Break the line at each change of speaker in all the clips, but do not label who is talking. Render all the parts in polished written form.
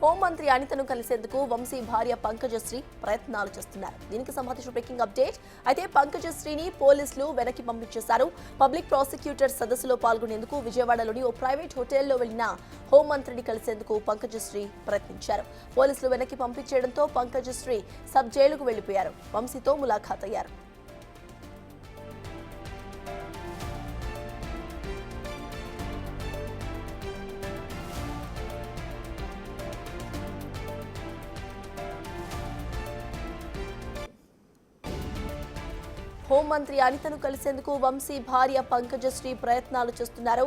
హోంమంత్రి అనితను కలిసేందుకు వంశీ భార్య పంకజశ్రీ ప్రయత్నాలు చేస్తున్నారు. దీనికి సంబంధించిన బ్రేకింగ్ అప్డేట్. అయితే పంకజశ్రీని పోలీసులు వెనక్కి పంపించేశారు. పబ్లిక్ ప్రాసిక్యూటర్ సదస్సులో పాల్గొనేందుకు విజయవాడలోని ఓ ప్రైవేట్ హోటల్లో వెళ్లిన హోంమంత్రిని కలిసేందుకు పంకజశ్రీ ప్రయత్నించారు. పోలీసులు వెనక్కి పంపించేయడంతో పంకజశ్రీ సబ్ జైలుకు వెళ్లిపోయారు. వంశీతో ములాఖాత్ అయ్యారు. హోంమంత్రి అనితను కలిసేందుకు వంశీ భార్య పంకజశ్రీ ప్రయత్నాలు చేస్తున్నారు.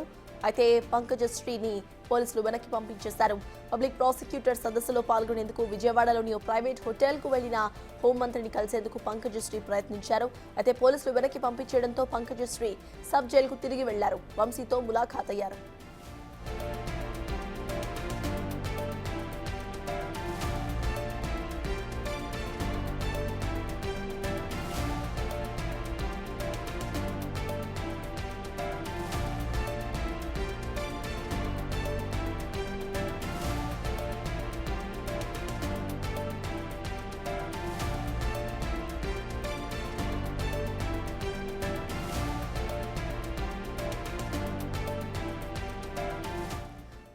అయితే పంకజశ్రీని పోలీసులు వెనక్కి పంపించేశారు. పబ్లిక్ ప్రాసిక్యూటర్ సదస్సులో పాల్గొనేందుకు విజయవాడలోని ఓ ప్రైవేట్ హోటల్కు వెళ్లిన హోంమంత్రిని కలిసేందుకు పంకజశ్రీ ప్రయత్నించారు. అయితే పోలీసులు వెనక్కి పంపించేయడంతో పంకజశ్రీ సబ్ జైలుకు తిరిగి వెళ్లారు. వంశీతో ములాఖాత్ అయ్యారు.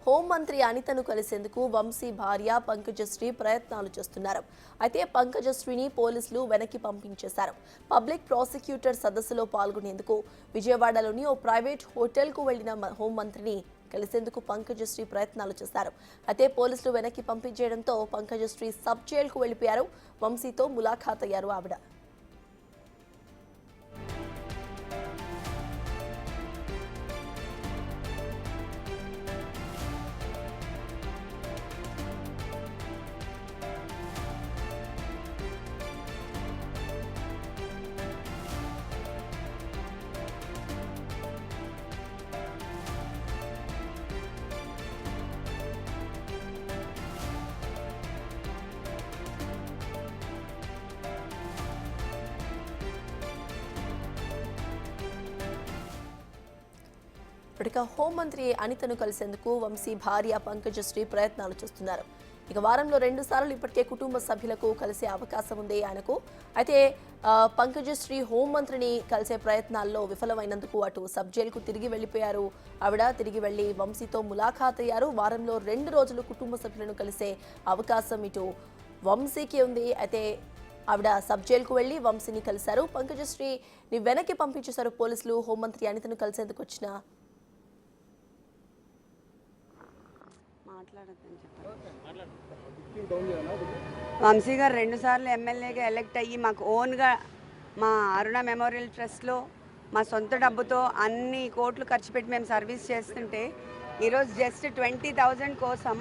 హోంమంత్రి అనితను కలిసేందుకు వంశీ భార్య పంకజశ్రీ ప్రయత్నాలు చేస్తున్నారు. అయితే పంకజశ్రీని పోలీసులు వెనక్కి పంపించేశారు. పబ్లిక్ ప్రాసిక్యూటర్ సదస్సులో పాల్గొనేందుకు విజయవాడలోని ఓ ప్రైవేట్ హోటల్కు వెళ్లిన హోంమంత్రిని కలిసేందుకు పంకజశ్రీ ప్రయత్నాలు చేశారు. అయితే పోలీసులు వెనక్కి పంపించేయడంతో పంకజశ్రీ సబ్ జైలుకు వెళ్లిపోయారు. వంశీతో ములాఖాత్ అయ్యారు ఆవిడ. ఇప్పటిక హోంమంత్రి అనితను కలిసేందుకు వంశీ భార్య పంకజశ్రీ ప్రయత్నాలు చేస్తున్నారు. ఇక వారంలో 2 సార్లు ఇప్పటికే కుటుంబ సభ్యులకు కలిసే అవకాశం ఉంది ఆయనకు. అయితే పంకజశ్రీ హోంమంత్రిని కలిసే ప్రయత్నాల్లో విఫలమైనందుకు అటు సబ్ జైలుకు తిరిగి వెళ్లిపోయారు ఆవిడ. తిరిగి వెళ్లి వంశీతో ములాఖాత్ అయ్యారు. వారంలో 2 రోజులు కుటుంబ సభ్యులను కలిసే అవకాశం ఇటు వంశీకి ఉంది. అయితే ఆవిడ సబ్ జైలుకు వెళ్లి వంశీని కలిశారు. పంకజశ్రీని వెనక్కి పంపించేశారు పోలీసులు. హోంమంత్రి అనితను కలిసేందుకు వచ్చిన
వంశీ గారు 2 సార్లు ఎమ్మెల్యేగా ఎలక్ట్ అయ్యి మాకు ఓన్గా మా అరుణ మెమోరియల్ ట్రస్ట్లో మా సొంత డబ్బుతో అన్ని కోట్లు ఖర్చు పెట్టి మేము సర్వీస్ చేస్తుంటే ఈరోజు జస్ట్ 20,000 కోసం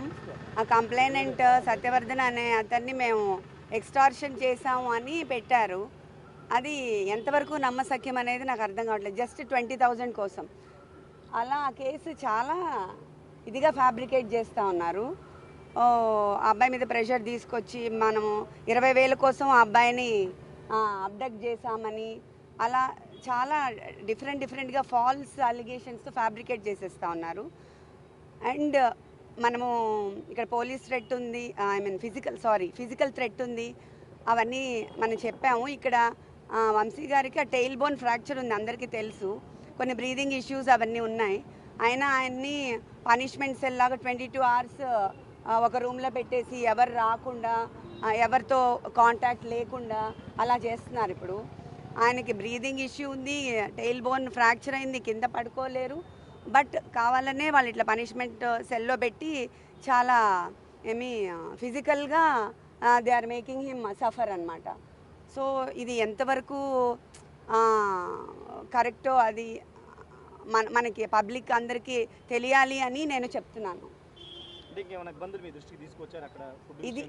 ఆ కంప్లైనెంట్ సత్యవర్ధన్ అనే అతన్ని మేము ఎక్స్టార్షన్ చేసాము అని పెట్టారు. అది ఎంతవరకు నమ్మశక్యం అనేది నాకు అర్థం కావట్లేదు. జస్ట్ 20,000 కోసం అలా ఆ కేసు చాలా ఇదిగా ఫ్యాబ్రికేట్ చేస్తూ ఉన్నారు. ఆ అబ్బాయి మీద ప్రెషర్ తీసుకొచ్చి మనము 20,000 కోసం ఆ అబ్బాయిని అబ్డక్ట్ చేశామని అలా చాలా డిఫరెంట్గా ఫాల్స్ అలిగేషన్స్తో ఫ్యాబ్రికేట్ చేసేస్తూ ఉన్నారు. అండ్ మనము ఇక్కడ పోలీస్ థ్రెట్ ఉంది, ఫిజికల్ థ్రెట్ ఉంది, అవన్నీ మనం చెప్పాము. ఇక్కడ వంశీ గారికి ఆ టెయిల్ బోన్ ఫ్రాక్చర్ ఉంది, అందరికీ తెలుసు. కొన్ని బ్రీదింగ్ ఇష్యూస్ అవన్నీ ఉన్నాయి. అయినా ఆయన్ని పనిష్మెంట్ సెల్ లాగా 22 hours ఒక రూమ్లో పెట్టేసి ఎవరు రాకుండా ఎవరితో కాంటాక్ట్ లేకుండా అలా చేస్తున్నారు. ఇప్పుడు ఆయనకి బ్రీదింగ్ ఇష్యూ ఉంది, టెయిల్ బోన్ ఫ్రాక్చర్ అయింది, కింద పడుకోలేరు. బట్ కావాలనే వాళ్ళు ఇట్లా పనిష్మెంట్ సెల్లో పెట్టి చాలా ఫిజికల్గా they are making him suffer అన్నమాట. సో ఇది ఎంతవరకు కరెక్టో అది మనకి పబ్లిక్ అందరికీ తెలియాలి అని నేను చెప్తున్నాను. ఇది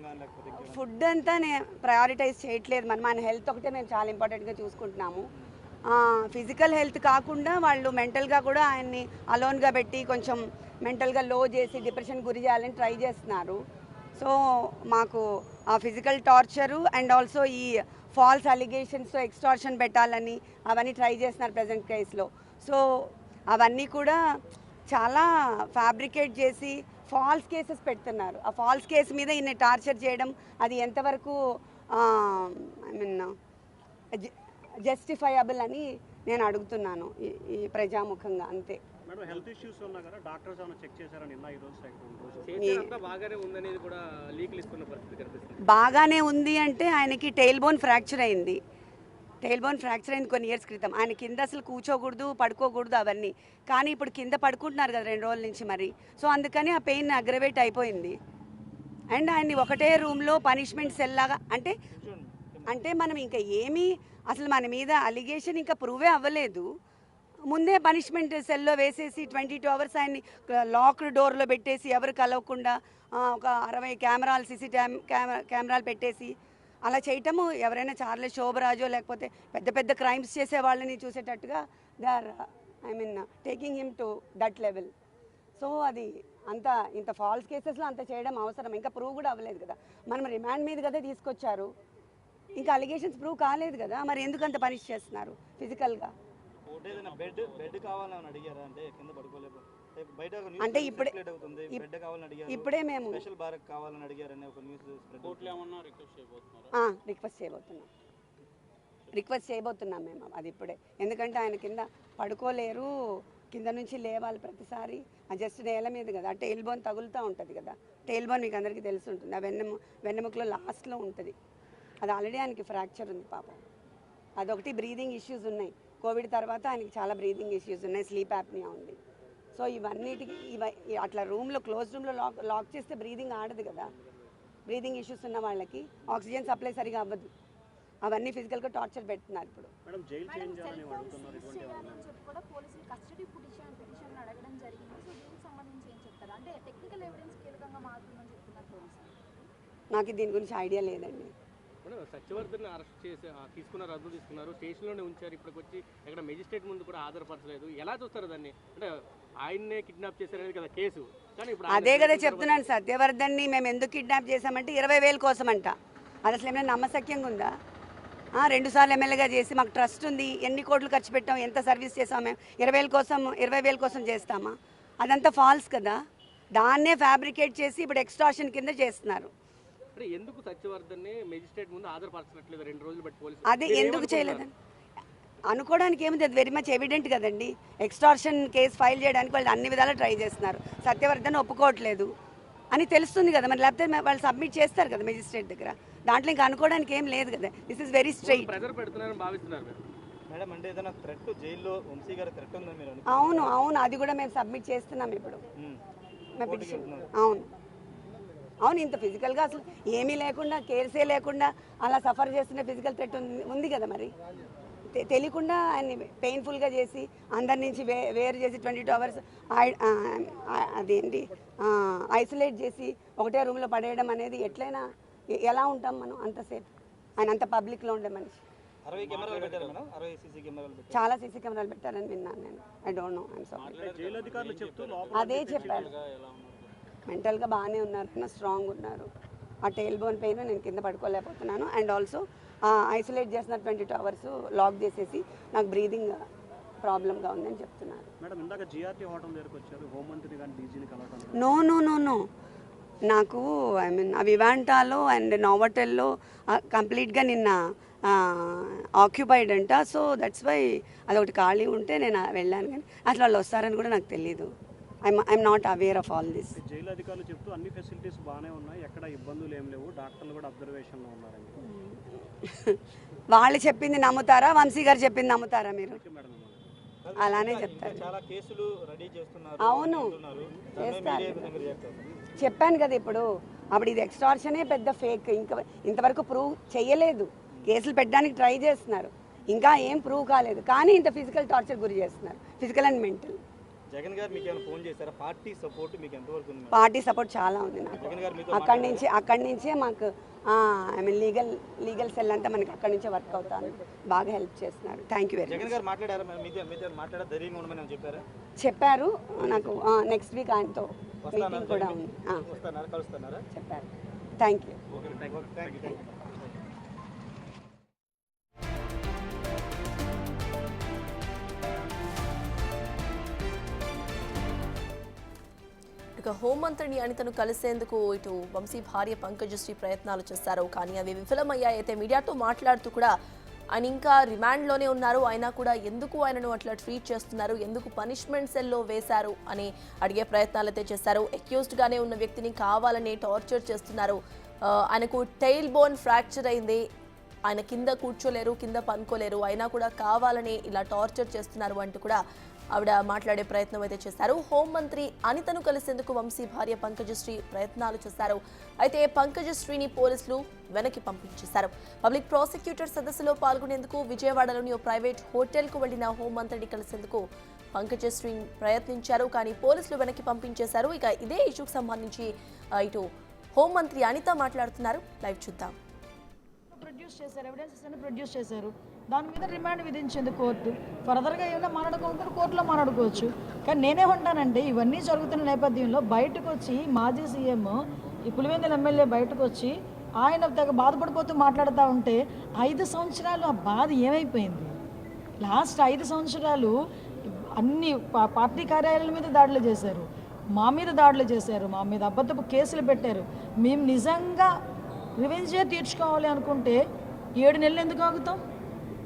ఫుడ్ అంతా నేను ప్రయారిటైజ్ చేయట్లేదు. మన హెల్త్ ఒకటే మేము చాలా ఇంపార్టెంట్గా చూసుకుంటున్నాము. ఫిజికల్ హెల్త్ కాకుండా వాళ్ళు మెంటల్గా కూడా ఆయన్ని అలోన్గా పెట్టి కొంచెం మెంటల్గా లో చేసి డిప్రెషన్ గురి చేయాలని ట్రై చేస్తున్నారు. సో మాకు ఆ ఫిజికల్ టార్చరు అండ్ ఆల్సో ఈ ఫాల్స్ అలిగేషన్స్తో ఎక్స్టార్షన్ పెట్టాలని అవన్నీ ట్రై చేస్తున్నారు ప్రజెంట్ కేసులో. సో అవన్నీ కూడా చాలా ఫ్యాబ్రికేట్ చేసి ఫాల్స్ కేసెస్ పెడుతున్నారు. ఆ ఫాల్స్ కేసు మీద ఈయన టార్చర్ చేయడం అది ఎంతవరకు ఐ మీన్ జస్టిఫైయబుల్ అని నేను అడుగుతున్నాను ఈ ప్రజాముఖంగా, అంతే.
మేడం, హెల్త్ ఇష్యూస్ ఉన్నా కదా డాక్టర్స్ ఏమైనా చెక్ చేశారని నిన్న ఈ రోజు
బాగానే ఉందనేది కూడా లీకులు ఇస్తున్న పరిస్థితి కనిపిస్తుంది.
బాగానే ఉంది అంటే ఆయనకి టెయిల్ బోన్ ఫ్రాక్చర్ అయింది. టెయిల్ బోన్ ఫ్రాక్చర్ అయింది కొన్ని ఇయర్స్ క్రితం. ఆయన కింద అసలు కూర్చోకూడదు, పడుకోకూడదు అవన్నీ. కానీ ఇప్పుడు కింద పడుకుంటున్నారు కదా 2 రోజుల నుంచి మరి. సో అందుకని ఆ పెయిన్ అగ్రవేట్ అయిపోయింది. అండ్ ఆయన్ని ఒకటే రూమ్లో పనిష్మెంట్ సెల్ లాగా అంటే మనం ఇంకా ఏమీ అసలు మన మీద అలిగేషన్ ఇంకా ప్రూవే అవ్వలేదు. ముందే పనిష్మెంట్ సెల్లో వేసేసి 22 అవర్స్ ఆయన్ని లాక్డ్ డోర్లో పెట్టేసి ఎవరు కలవకుండా ఒక 60 కెమెరాలు కెమెరాలు పెట్టేసి అలా చేయటము ఎవరైనా చార్లెస్ శోభరాజో లేకపోతే పెద్ద పెద్ద క్రైమ్స్ చేసే వాళ్ళని చూసేటట్టుగా they are I mean taking him to that level. So అది అంత ఇంత ఫాల్స్ కేసెస్లో అంత చేయడం అవసరం. ఇంకా ప్రూవ్ కూడా అవ్వలేదు కదా, మనం రిమాండ్ మీద కదా తీసుకొచ్చారు. ఇంకా అలిగేషన్స్ ప్రూవ్ కాలేదు కదా, మరి ఎందుకు అంత పనిష్ చేస్తున్నారు ఫిజికల్గా? అంటే ఇప్పుడే మేము రిక్వెస్ట్ చేయబోతున్నాం మేము అది ఇప్పుడే. ఎందుకంటే ఆయన కింద పడుకోలేరు, కింద నుంచి లేవాలి ప్రతిసారి. ఆ జస్ట్ నేల మీద కదా, ఆ టెయిల్ బోన్ తగులుతూ ఉంటుంది కదా. టెయిల్ బోన్ మీకు అందరికీ తెలిసి ఉంటుంది, ఆ వెన్నెముకలో లాస్ట్లో ఉంటుంది. అది ఆల్రెడీ ఆయనకి ఫ్రాక్చర్ ఉంది పాపం. అదొకటి, బ్రీదింగ్ ఇష్యూస్ ఉన్నాయి. కోవిడ్ తర్వాత ఆయనకి చాలా బ్రీదింగ్ ఇష్యూస్ ఉన్నాయి, స్లీప్ యాప్నియా ఉంది. సో ఇవన్నిటికి అట్లా రూమ్లో క్లోజ్ రూమ్లో లాక్ చేస్తే బ్రీదింగ్ ఆడదు కదా. బ్రీదింగ్ ఇష్యూస్ ఉన్న వాళ్ళకి ఆక్సిజన్ సప్లై సరిగా అవ్వదు. అవన్నీ ఫిజికల్గా టార్చర్ పెడుతున్నారు ఇప్పుడు. నాకు దీని గురించి ఐడియా లేదండి.
సత్యవర్ధన్ అరెస్ట్ చేసి తీసుకున్నారు, రద్దు తీసుకున్నారు, స్టేషన్లోనే ఉంచారు. ఇప్పటికి వచ్చి ఎక్కడ మెజిస్ట్రేట్ ముందు కూడా హాజరుపరచలేదు. ఎలా చూస్తారు దాన్ని? అంటే ఆయన్నే కిడ్నాప్ చేశారనేది కదా కేసు. కానీ ఇప్పుడు
అదే కదా చెప్తున్నాను, సత్యవర్ధన్ని మేము ఎందుకు కిడ్నాప్ చేశామంటే 20,000 కోసం అంట. అది అసలు ఏమైనా నమ్మశక్యంగా ఉందా? 2 సార్లు ఎమ్మెల్యేగా చేసి మాకు ట్రస్ట్ ఉంది, ఎన్ని కోట్లు ఖర్చు పెట్టాం, ఎంత సర్వీస్ చేసాం మేము, 20,000 కోసం చేస్తామా? అదంతా ఫాల్స్ కదా. దాన్నే ఫ్యాబ్రికేట్ చేసి ఇప్పుడు ఎక్స్టార్షన్ కింద చేస్తున్నారు.
ఎందుకు సత్యవర్ధన్ని మెజిస్ట్రేట్ ముందు హాజరుపరచట్లేదు 2 రోజులు బట్టి పోలీసులు?
అదే ఎందుకు చేయలేదని అనుకోవడానికి ఏముంది, అది వెరీ మచ్ ఎవిడెంట్ కదండి. ఎక్స్టార్షన్ కేసు ఫైల్ చేయడానికి వాళ్ళు అన్ని విధాలా ట్రై చేస్తున్నారు. సత్యవర్ధన్ ఒప్పుకోవట్లేదు అని తెలుస్తుంది కదా మరి, లేకపోతే వాళ్ళు సబ్మిట్ చేస్తారు కదా మెజిస్ట్రేట్ దగ్గర. దాంట్లో ఇంకా అనుకోవడానికి ఏం లేదు కదా. This is very straight. అవును అవును, అది కూడా మేము సబ్మిట్ చేస్తున్నాం ఇప్పుడు. అవును, ఇంత ఫిజికల్గా అసలు ఏమీ లేకుండా, కేర్సే లేకుండా అలా సఫర్ చేస్తున్న ఫిజికల్ థ్రెట్ ఉంది కదా మరి. తెలియకుండా ఆయన్ని పెయిన్ఫుల్గా చేసి అందరి నుంచి వేరు చేసి 22 అవర్స్ అదేంటి ఐసోలేట్ చేసి ఒకటే రూమ్లో పడేయడం అనేది ఎట్లయినా ఎలా ఉంటాం మనం అంతసేపు? ఆయన అంత పబ్లిక్లో ఉండే మనిషి. చాలా సీసీ కెమెరాలు పెట్టారని విన్నాను నేను. I don't know, I'm sorry. అదే చెప్పారు, మెంటల్గా బాగానే ఉన్నారు, స్ట్రాంగ్ ఉన్నారు. ఆ టెయిల్ బోన్ పెయిన్ నేను కింద పడుకోలేకపోతున్నాను. అండ్ ఆల్సో ఐసోలేట్ చేసిన 22 అవర్స్ లాక్ చేసేసి నాకు బ్రీదింగ్ ప్రాబ్లంగా ఉందని చెప్తున్నారు. నో నో నో నో, నాకు ఐ మీన్ ఆ వివాంటాలో అండ్ నోవాటెల్లో కంప్లీట్గా నిన్న ఆక్యుపైడ్ అంట. సో దట్స్ వై అదొకటి ఖాళీ ఉంటే నేను వెళ్ళాను, కానీ అసలు వాళ్ళు వస్తారని కూడా నాకు తెలీదు. I'm not aware of all this.
Jail అధికారులు చెప్తూ అన్ని ఫెసిలిటీస్ బాగానే ఉన్నాయి, ఎక్కడ ఇబ్బందులు ఏం లేవు, డాక్టర్లు కూడా అబ్జర్వేషన్లో ఉన్నారని.
వాళ్ళు చెప్పింది నమ్ముతారా, వంశీ గారు చెప్పింది నమ్ముతారా మీరు? అలానే చెప్తారు. అవును చేస్తారు, చెప్పాను కదా ఇప్పుడు. అప్పుడు ఇది ఎక్స్టార్షనే పెద్ద ఫేక్, ఇంకా ఇంతవరకు ప్రూవ్ చేయలేదు. కేసులు పెట్టడానికి ట్రై చేస్తున్నారు, ఇంకా ఏం ప్రూవ్ కాలేదు. కానీ ఇంత ఫిజికల్ టార్చర్ గురి చేస్తున్నారు, ఫిజికల్ అండ్ మెంటల్.
జగన్ గారు మీకు ఏమైనా ఫోన్ చేశారా? పార్టీ సపోర్ట్ మీకు ఎంతవరకు ఉంది?
పార్టీ సపోర్ట్ చాలా ఉంది నాకు. అక్కడి నుంచే మాకు ఐ మీన్ లీగల్ సెల్ అంతా మనకి అక్కడి నుంచే వర్క్ అవుతాను, బాగా హెల్ప్ చేస్తున్నారు. Thank you very much.
Jagan గారు మాట్లాడారా? మాట్లాడా ధైర్యంగా ఉండమని చెప్పారా?
చెప్పారు నాకు. నెక్స్ట్ వీక్ ఆయనతో మీటింగ్ కూడా ఉంది.
కలుస్తున్నారా?
చెప్పారు. Thank you.
ఇక హోంమంత్రిని అనితను కలిసేందుకు ఇటు వంశీ భార్య పంకజశ్రీ ప్రయత్నాలు చేశారు, కానీ అవి విఫలమయ్యాయి. అయితే మీడియాతో మాట్లాడుతూ కూడా ఆయన ఇంకా రిమాండ్లోనే ఉన్నారు, అయినా కూడా ఎందుకు ఆయనను అట్లా ట్రీట్ చేస్తున్నారు, ఎందుకు పనిష్మెంట్ సెల్లో వేశారు అని అడిగే ప్రయత్నాలు అయితే చేశారు. అక్యూజ్డ్గానే ఉన్న వ్యక్తిని కావాలని టార్చర్ చేస్తున్నారు. ఆయనకు టెయిల్ బోన్ ఫ్రాక్చర్ అయింది, ఆయన కింద కూర్చోలేరు, కింద పనుకోలేరు, అయినా కూడా కావాలని ఇలా టార్చర్ చేస్తున్నారు అంటూ కూడా ఆవిడ మాట్లాడే ప్రయత్నం అయితే చేశారు. హోంమంత్రి అనితను కలిసేందుకు వంశీ భార్య పంకజశ్రీ ప్రయత్నాలు చేశారు. అయితే పంకజశ్రీని పోలీసులు వెనక్కి పంపించేశారు. పబ్లిక్ ప్రాసిక్యూటర్ సదస్సులో పాల్గొనేందుకు విజయవాడలోని ఓ ప్రైవేట్ హోటల్కు వెళ్లిన హోంమంత్రిని కలిసేందుకు పంకజశ్రీ ప్రయత్నించారు, కానీ పోలీసులు వెనక్కి పంపించేశారు. ఇక ఇదే ఇష్యూకి సంబంధించి ఇటు హోంమంత్రి అనిత మాట్లాడుతున్నారు, లైవ్ చూద్దాం.
ప్రొడ్యూస్ చేశారు, దాని మీద రిమాండ్ విధించింది కోర్టు. ఫర్దర్గా ఏమైనా మాట్లాడుకుంటారు, కోర్టులో మాట్లాడుకోవచ్చు. కానీ నేనేమంటానంటే ఇవన్నీ జరుగుతున్న నేపథ్యంలో బయటకు వచ్చి మాజీ సీఎం ఈ పులివెందుల ఎమ్మెల్యే బయటకు వచ్చి ఆయన తెగ బాధపడిపోతూ మాట్లాడుతూ ఉంటే 5 సంవత్సరాలు ఆ బాధ ఏమైపోయింది? లాస్ట్ 5 సంవత్సరాలు అన్ని పార్టీ కార్యాలయాల మీద దాడులు చేశారు, మా మీద దాడులు చేశారు, మా మీద అబద్ధపు కేసులు పెట్టారు. మేము నిజంగా రివెంజే తీర్చుకోవాలి అనుకుంటే 7 నెలలు ఎందుకు ఆగుతాం?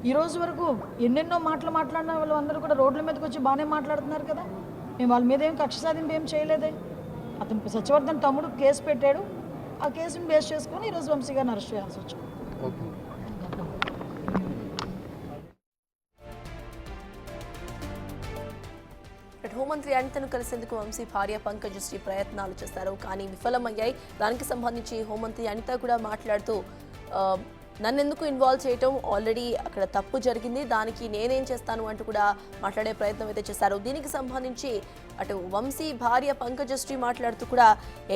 ఈ రోజు వరకు ఎన్నెన్నో మాటలు మాట్లాడిన వాళ్ళు అందరూ కూడా రోడ్ల మీదకి వచ్చి బాగానే మాట్లాడుతున్నారు కదా. మేము వాళ్ళ మీద ఏం కక్ష సాధింపు ఏం చేయలేదే. అతను సత్యవర్ధన్ తమ్ముడు కేసు పెట్టాడు, ఆ కేసుని బేస్ చేసుకొని ఈరోజు వంశీ గారిని అరెస్ట్ చేయాల్సి వచ్చింది.
హోంమంత్రి అనితను కలిసేందుకు వంశీ భార్య పంకజశ్రీ ప్రయత్నాలు చేశారు, కానీ విఫలమయ్యాయి. దానికి సంబంధించి హోంమంత్రి అనిత కూడా మాట్లాడుతూ నన్ను ఎందుకు ఇన్వాల్వ్ చేయటం, ఆల్రెడీ అక్కడ తప్పు జరిగింది, దానికి నేనేం చేస్తాను అంటూ కూడా మాట్లాడే ప్రయత్నం అయితే చేశారు. దీనికి సంబంధించి అటు వంశీ భార్య పంకజశ్రీ మాట్లాడుతూ కూడా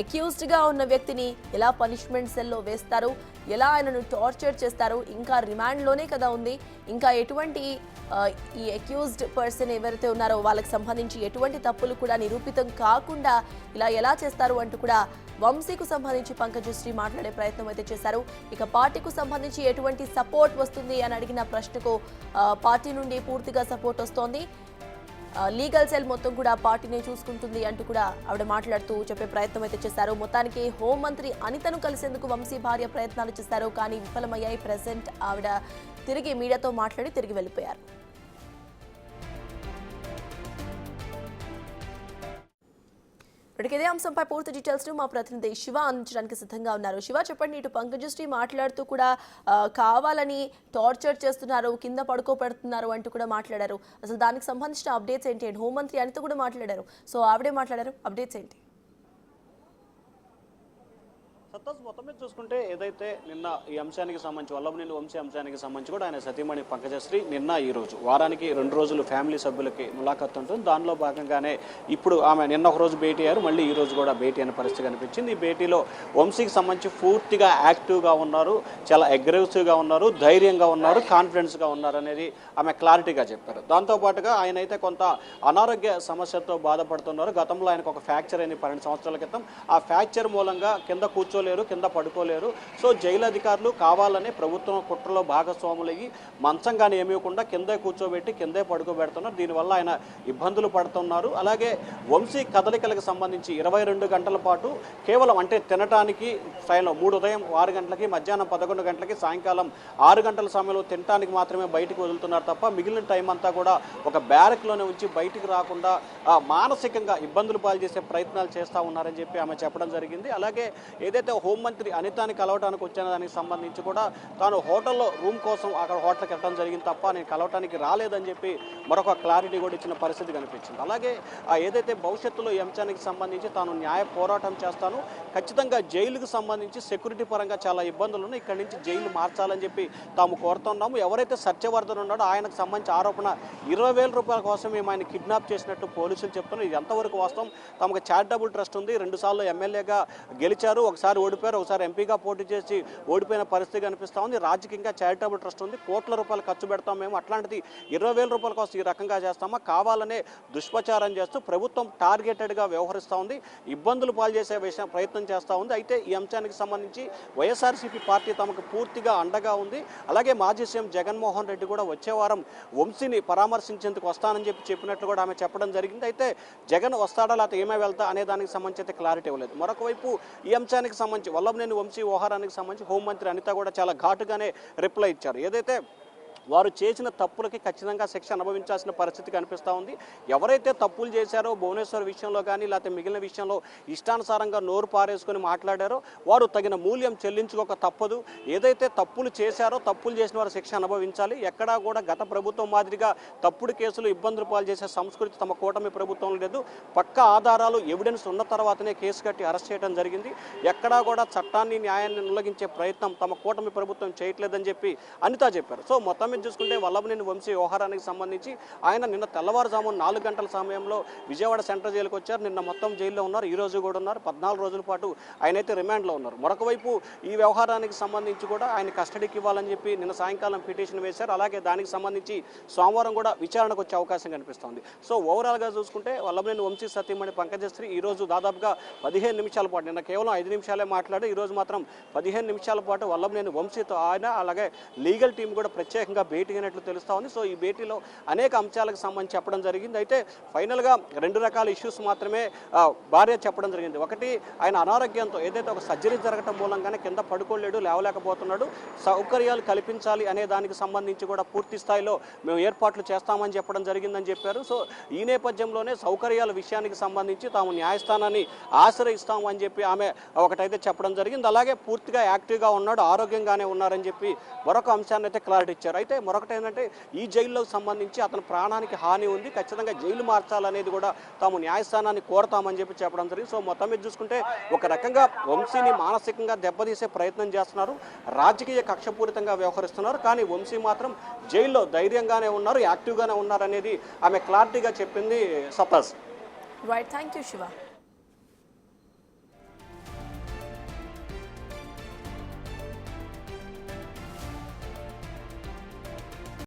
అక్యూజ్డ్గా ఉన్న వ్యక్తిని ఎలా పనిష్మెంట్ సెల్లో వేస్తారు, ఎలా ఆయనను టార్చర్ చేస్తారు, ఇంకా రిమాండ్లోనే కదా ఉంది, ఇంకా ఎటువంటి ఈ అక్యూజ్డ్ పర్సన్ ఎవరైతే ఉన్నారో వాళ్ళకి సంబంధించి ఎటువంటి తప్పులు కూడా నిరూపితం కాకుండా ఇలా ఎలా చేస్తారు అంటూ కూడా వంశీకు సంబంధించి పంకజశ్రీ మాట్లాడే ప్రయత్నం అయితే చేశారు. ఇక పార్టీకు సంబంధించి ఎటువంటి సపోర్ట్ వస్తుంది అని అడిగిన ప్రశ్నకు పార్టీ నుండి పూర్తిగా సపోర్ట్ వస్తోంది, లీగల్ సెల్ మొత్తం కూడా పార్టీనే చూసుకుంటుంది అంటూ కూడా ఆవిడ మాట్లాడుతూ చెప్పే ప్రయత్నం అయితే చేశారు. మొత్తానికి హోంమంత్రి అనితను కలిసేందుకు వంశీ భార్య ప్రయత్నాలు చేశారు, కానీ విఫలమయ్యాయి. ప్రెసెంట్ ఆవిడ తిరిగి మీడియాతో మాట్లాడి తిరిగి వెళ్ళిపోయారు. ఇప్పటికే ఇదే అంశంపై పూర్తి డీటెయిల్స్ మా ప్రతినిధి శివ అందించడానికి సిద్ధంగా ఉన్నారు. శివ, చెప్పండి. ఇటు పంకజశ్రీ మాట్లాడుతూ కూడా కావాలని టార్చర్ చేస్తున్నారు, కింద పడుకోబెడుతున్నారు అంటూ కూడా మాట్లాడారు. అసలు దానికి సంబంధించిన అప్డేట్స్ ఏంటి? హోంమంత్రి అనిత కూడా మాట్లాడారు, సో ఆవిడే మాట్లాడారు, అప్డేట్స్ ఏంటి?
సత్తాస్ మొత్తం మీద చూసుకుంటే ఏదైతే నిన్న ఈ అంశానికి సంబంధించి వల్లభనేని వంశీ అంశానికి సంబంధించి కూడా ఆయన సతీమణి పంకజశ్రీ నిన్న ఈ రోజు వారానికి 2 రోజులు ఫ్యామిలీ సభ్యులకి ములాఖత్ ఉంటుంది. దానిలో భాగంగానే ఇప్పుడు ఆమె నిన్న ఒక రోజు భేటీ అయ్యారు, మళ్ళీ ఈ రోజు కూడా భేటీ అనే పరిస్థితి కనిపించింది. ఈ భేటీలో వంశీకి సంబంధించి పూర్తిగా యాక్టివ్గా ఉన్నారు, చాలా అగ్రెసివ్గా ఉన్నారు, ధైర్యంగా ఉన్నారు, కాన్ఫిడెన్స్గా ఉన్నారు అనేది ఆమె క్లారిటీగా చెప్పారు. దాంతోపాటుగా ఆయన అయితే కొంత అనారోగ్య సమస్యతో బాధపడుతున్నారు. గతంలో ఆయనకు ఒక ఫ్రాక్చర్ అయింది 12 సంవత్సరాల క్రితం. ఆ ఫ్రాక్చర్ మూలంగా కింద కూర్చోలేరు, కింద పడుకోలేరు. సో జైలు అధికారులు కావాలని ప్రభుత్వం కుట్రలో భాగస్వాములయ్యి మంచంగానే ఏమివ్వకుండా కిందే కూర్చోబెట్టి కిందే పడుకోబెడుతున్నారు. దీనివల్ల ఆయన ఇబ్బందులు పడుతున్నారు. అలాగే వంశీ కదలికలకు సంబంధించి 22 గంటల పాటు కేవలం అంటే తినటానికి టైంలో 3 ఉదయం 6 గంటలకి, మధ్యాహ్నం 11 గంటలకి, సాయంకాలం 6 గంటల సమయంలో తినటానికి మాత్రమే బయటకు వదులుతున్నారు తప్ప మిగిలిన టైం అంతా కూడా ఒక బ్యారక్లోనే ఉంచి బయటికి రాకుండా మానసికంగా ఇబ్బందులు పాలు చేసే ప్రయత్నాలు చేస్తూ ఉన్నారని చెప్పి ఆమె చెప్పడం జరిగింది. అలాగే ఏదైతే హోంమంత్రి అనితాని కలవటానికి వచ్చిన దానికి సంబంధించి కూడా తాను హోటల్లో రూమ్ కోసం అక్కడ హోటల్కి వెళ్ళడం జరిగింది తప్ప నేను కలవటానికి రాలేదని చెప్పి మరొక క్లారిటీ కూడా ఇచ్చిన పరిస్థితి కనిపించింది. అలాగే ఏదైతే భవిష్యత్తులో ఈ అంశానికి సంబంధించి తాను న్యాయ పోరాటం చేస్తాను, ఖచ్చితంగా జైలుకు సంబంధించి సెక్యూరిటీ పరంగా చాలా ఇబ్బందులు ఉన్నాయి, ఇక్కడి నుంచి జైలు మార్చాలని చెప్పి తాము కోరుతున్నాము. ఎవరైతే సత్యవర్ధన్ ఉన్నాడో ఆయనకు సంబంధించి ఆరోపణ 20,000 రూపాయల కోసం మేము ఆయన కిడ్నాప్ చేసినట్టు పోలీసులు చెప్తున్నారు. ఇది ఎంతవరకు వాస్తవం? తమకు చారిటబుల్ ట్రస్ట్ ఉంది, 2 సార్లు ఎమ్మెల్యేగా గెలిచారు, ఒకసారి ఓడిపోయారు, ఒకసారి ఎంపీగా పోటీ చేసి ఓడిపోయిన పరిస్థితి కనిపిస్తూ ఉంది. రాజకీయంగా చారిటబుల్ ట్రస్ట్ ఉంది, కోట్ల రూపాయలు ఖర్చు పెడతాం మేము, అట్లాంటిది 20,000 రూపాయల కోసం ఈ రకంగా చేస్తామా, కావాలనే దుష్ప్రచారం చేస్తూ ప్రభుత్వం టార్గెటెడ్గా వ్యవహరిస్తూ ఉంది, ఇబ్బందులు పాలు చేసే ప్రయత్నం చేస్తూ ఉంది. అయితే ఈ అంశానికి సంబంధించి వైఎస్ఆర్సీపీ పార్టీ తమకు పూర్తిగా అండగా ఉంది. అలాగే మాజీ సీఎం జగన్మోహన్ రెడ్డి కూడా వచ్చే వారం వంశీని పరామర్శించేందుకు వస్తానని చెప్పినట్లు కూడా ఆమె చెప్పడం జరిగింది. అయితే జగన్ వస్తాడా లేకపోతే ఏమే వెళ్తా అనే దానికి సంబంధించి అయితే క్లారిటీ ఇవ్వలేదు. మరొక వైపు ఈ అంశానికి సంబంధించి వల్లభనేని వంశీ వ్యవహారానికి సంబంధించి హోంమంత్రి అనిత కూడా చాలా ఘాటుగానే రిప్లై ఇచ్చారు. ఏదైతే వారు చేసిన తప్పులకి ఖచ్చితంగా శిక్ష అనుభవించాల్సిన పరిస్థితి కనిపిస్తూ ఉంది. ఎవరైతే తప్పులు చేశారో భువనేశ్వర్ విషయంలో కానీ లేకపోతే మిగిలిన విషయంలో ఇష్టానుసారంగా నోరు పారేసుకొని మాట్లాడారో వారు తగిన మూల్యం చెల్లించుకోక తప్పదు. ఏదైతే తప్పులు చేశారో తప్పులు చేసిన వారు శిక్ష అనుభవించాలి. ఎక్కడా కూడా గత ప్రభుత్వం మాదిరిగా తప్పుడు కేసులు ఇబ్బందులు పాలు చేసే సంస్కృతి తమ కూటమి ప్రభుత్వంలో లేదు. పక్కా ఆధారాలు ఎవిడెన్స్ ఉన్న తర్వాతనే కేసు కట్టి అరెస్ట్ చేయడం జరిగింది. ఎక్కడా కూడా చట్టాన్ని న్యాయాన్ని ఉల్లంఘించే ప్రయత్నం తమ కూటమి ప్రభుత్వం చేయట్లేదని చెప్పి అనిత చెప్పారు. సో మొత్తం చూసుకుంటే వల్లభనేని వంశీ వ్యవహారానికి సంబంధించి ఆయన నిన్న తెల్లవారుజామున 4 గంటల సమయంలో విజయవాడ సెంట్రల్ జైలుకి వచ్చారు. నిన్న మొత్తం జైల్లో ఉన్నారు, ఈ రోజు కూడా ఉన్నారు. 14 రోజుల పాటు ఆయన అయితే రిమాండ్లో ఉన్నారు. మరొక వైపు ఈ వ్యవహారానికి సంబంధించి కూడా ఆయన కస్టడీకి ఇవ్వాలని చెప్పి నిన్న సాయంకాలం పిటిషన్ వేశారు. అలాగే దానికి సంబంధించి సోమవారం కూడా విచారణకు వచ్చే అవకాశం కనిపిస్తోంది. సో ఓవరాల్గా చూసుకుంటే వల్లభనేని వంశీ సతీమణి పంకజశ్రీ ఈ రోజు దాదాపుగా 15 నిమిషాల పాటు, నిన్న కేవలం 5 నిమిషాలే మాట్లాడి ఈ రోజు మాత్రం 15 నిమిషాల పాటు వల్లభనేని వంశీతో ఆయన అలాగే లీగల్ టీం కూడా ప్రత్యేకంగా భేటీ అయినట్లు తెలుస్తా ఉంది. సో ఈ భేటీలో అనేక అంశాలకు సంబంధించి చెప్పడం జరిగింది. అయితే ఫైనల్గా 2 రకాల ఇష్యూస్ మాత్రమే భార్య చెప్పడం జరిగింది. ఒకటి, ఆయన అనారోగ్యంతో ఏదైతే ఒక సర్జరీ జరగడం మూలంగానే కింద పడుకోలేడు, లేవలేకపోతున్నాడు, సౌకర్యాలు కల్పించాలి అనే దానికి సంబంధించి కూడా పూర్తి స్థాయిలో మేము ఏర్పాట్లు చేస్తామని చెప్పడం జరిగిందని చెప్పారు. సో ఈ నేపథ్యంలోనే సౌకర్యాల విషయానికి సంబంధించి తాము న్యాయస్థానాన్ని ఆశ్రయిస్తాము అని చెప్పి ఆమె ఒకటైతే చెప్పడం జరిగింది. అలాగే పూర్తిగా యాక్టివ్గా ఉన్నాడు, ఆరోగ్యంగానే ఉన్నారని చెప్పి మరొక అంశాన్ని అయితే క్లారిటీ ఇచ్చారు. అయితే మరొకటి ఏంటంటే ఈ జైలుకు సంబంధించి అతని ప్రాణానికి హాని ఉంది, ఖచ్చితంగా జైలు మార్చాలనేది కూడా తాము న్యాయస్థానాన్ని కోరతామని చెప్పి చెప్పడం జరిగింది. సో మొత్తం మీద చూసుకుంటే ఒక రకంగా వంశీని మానసికంగా దెబ్బతీసే ప్రయత్నం చేస్తున్నారు, రాజకీయ కక్షపూరితంగా వ్యవహరిస్తున్నారు. కానీ వంశీ మాత్రం జైల్లో ధైర్యంగానే ఉన్నారు, యాక్టివ్గానే ఉన్నారు అనేది ఆమె క్లారిటీగా చెప్పింది. సతాస్.
Right, thank you Shiva.